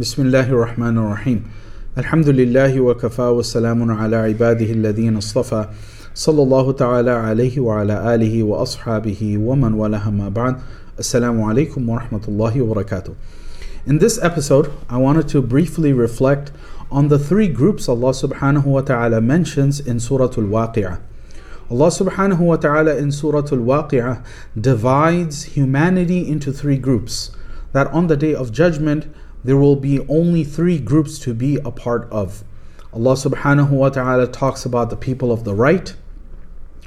Bismillahir Rahmanir Rahim. Alhamdulillahi wa kafa wa salamun ala ibadihi alladhina istafa. Sallallahu ta'ala alayhi wa ala alihi wa ashabihi wa man walaha ma ba'd. Assalamu alaikum wa rahmatullahi wa barakatuh. In this episode, I wanted to briefly reflect on the three groups Allah subhanahu wa ta'ala mentions in Surah Al-Waqi'ah. Allah subhanahu wa ta'ala in Surah Al-Waqi'ah divides humanity into three groups, that on the Day of Judgment there will be only three groups to be a part of. Allah subhanahu wa ta'ala talks about the people of the right,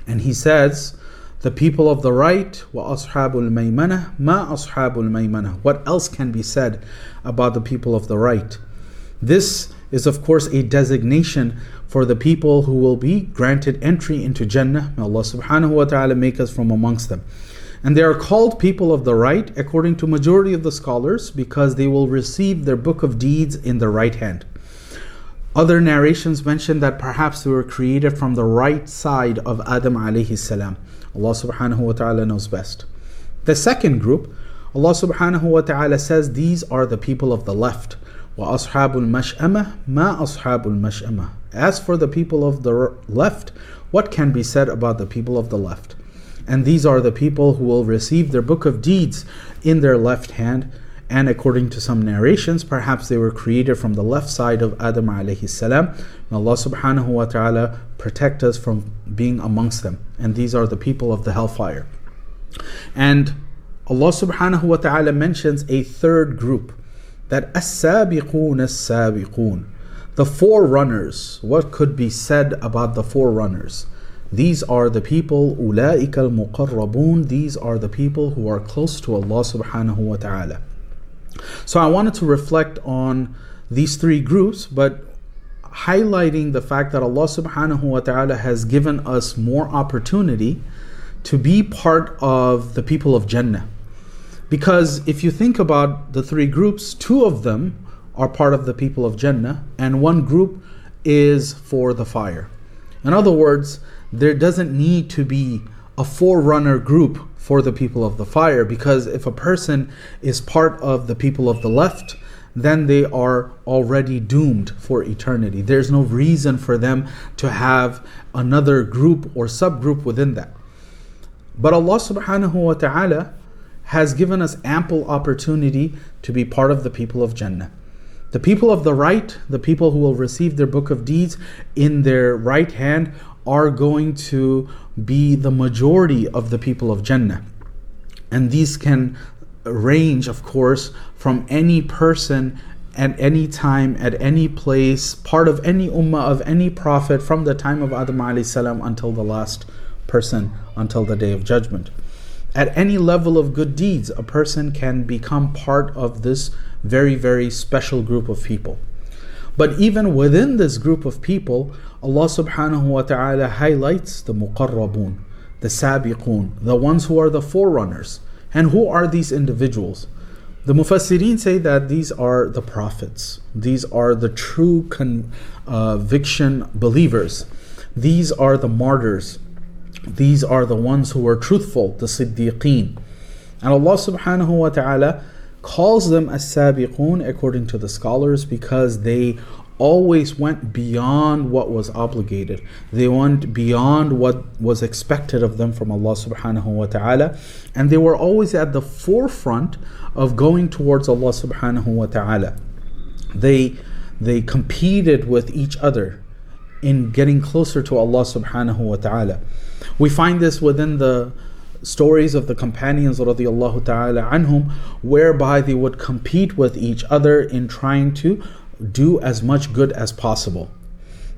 and He says, the people of the right, wa ashabul maymanah, ma ashabul maymanah. What else can be said about the people of the right? This is of course a designation for the people who will be granted entry into Jannah. May Allah subhanahu wa ta'ala make us from amongst them. And they are called people of the right according to majority of the scholars because they will receive their book of deeds in their right hand. Other narrations mention that perhaps they were created from the right side of Adam alayhi salam. Allah subhanahu wa ta'ala knows best. The second group, Allah subhanahu wa ta'ala says these are the people of the left. Wa ashabul mash'amah ma ashabul mash'amah. As for the people of the left, what can be said about the people of the left? And these are the people who will receive their book of deeds in their left hand. And according to some narrations, perhaps they were created from the left side of Adam alayhi salam. And Allah subhanahu wa ta'ala protect us from being amongst them. And these are the people of the hellfire. And Allah subhanahu wa ta'ala mentions a third group, that as-sabiqun as-sabiqun, the forerunners. What could be said about the forerunners? These are the people, أُولَٰئِكَ الْمُقَرَّبُونَ, these are the people who are close to Allah subhanahu wa ta'ala. So I wanted to reflect on these three groups, but highlighting the fact that Allah subhanahu wa ta'ala has given us more opportunity to be part of the people of Jannah. Because if you think about the three groups, two of them are part of the people of Jannah and one group is for the fire. In other words, there doesn't need to be a forerunner group for the people of the fire, because if a person is part of the people of the left, then they are already doomed for eternity. There's no reason for them to have another group or subgroup within that. But Allah subhanahu wa ta'ala has given us ample opportunity to be part of the people of Jannah. The people of the right, the people who will receive their book of deeds in their right hand, are going to be the majority of the people of Jannah. And these can range, of course, from any person at any time, at any place, part of any ummah, of any prophet, from the time of Adam alayhi salam until the last person, until the Day of Judgment. At any level of good deeds, a person can become part of this very, very special group of people. But even within this group of people, Allah subhanahu wa ta'ala highlights the muqarrabun, the sabiqun, the ones who are the forerunners. And who are these individuals? The mufassirin say that these are the prophets. These are the true conviction believers. These are the martyrs. These are the ones who are truthful, the siddiqeen. And Allah subhanahu wa ta'ala calls them as-sabiqun according to the scholars because they always went beyond what was obligated. They went beyond what was expected of them from Allah subhanahu wa ta'ala, and they were always at the forefront of going towards Allah subhanahu wa ta'ala. They competed with each other in getting closer to Allah subhanahu wa ta'ala. We find this within the stories of the companions radiallahu ta'ala anhum, whereby they would compete with each other in trying to do as much good as possible.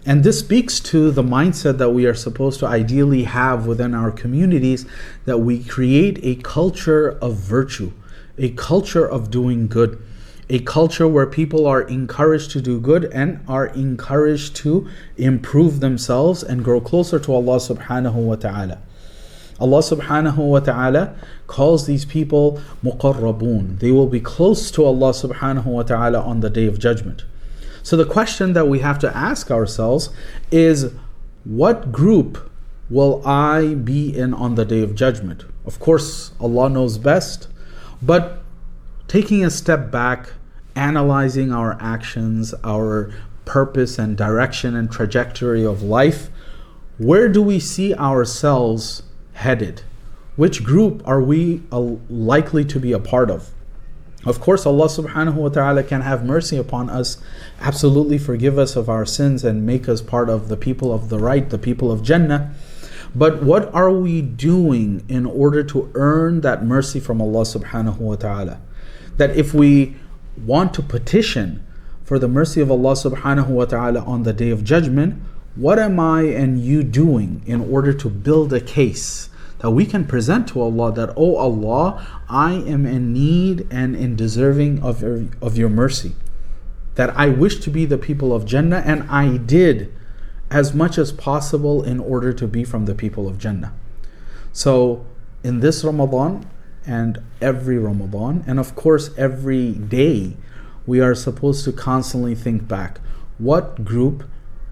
And this speaks to the mindset that we are supposed to ideally have within our communities, that we create a culture of virtue, a culture of doing good, a culture where people are encouraged to do good and are encouraged to improve themselves and grow closer to Allah subhanahu wa ta'ala. Allah subhanahu wa ta'ala calls these people muqarrabun. They will be close to Allah subhanahu wa ta'ala on the Day of Judgment. So the question that we have to ask ourselves is, what group will I be in on the Day of Judgment? Of course, Allah knows best, but taking a step back analyzing our actions, our purpose and direction and trajectory of life, where do we see ourselves headed? Which group are we likely to be a part of? Of course, Allah subhanahu wa ta'ala can have mercy upon us, absolutely forgive us of our sins and make us part of the people of the right, the people of Jannah. But what are we doing in order to earn that mercy from Allah subhanahu wa ta'ala? That if we want to petition for the mercy of Allah subhanahu wa ta'ala on the Day of Judgment, what am I and you doing in order to build a case that we can present to Allah that, oh Allah, I am in need and in deserving of your mercy. That I wish to be the people of Jannah, and I did as much as possible in order to be from the people of Jannah. So in this Ramadan and every Ramadan, and of course every day, we are supposed to constantly think back, what group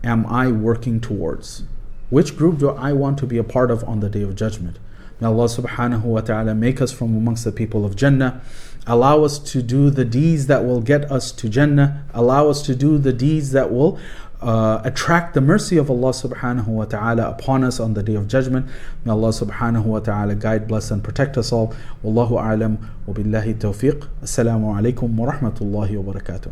am I working towards? Which group do I want to be a part of on the Day of Judgment? May Allah subhanahu wa ta'ala make us from amongst the people of Jannah. Allow us to do the deeds that will get us to Jannah. Allow us to do the deeds that will attract the mercy of Allah subhanahu wa ta'ala upon us on the Day of Judgment. May Allah subhanahu wa ta'ala guide, bless and protect us all. Wallahu a'lam wa billahi tawfiq. Assalamu alaikum wa rahmatullahi wa barakatuh.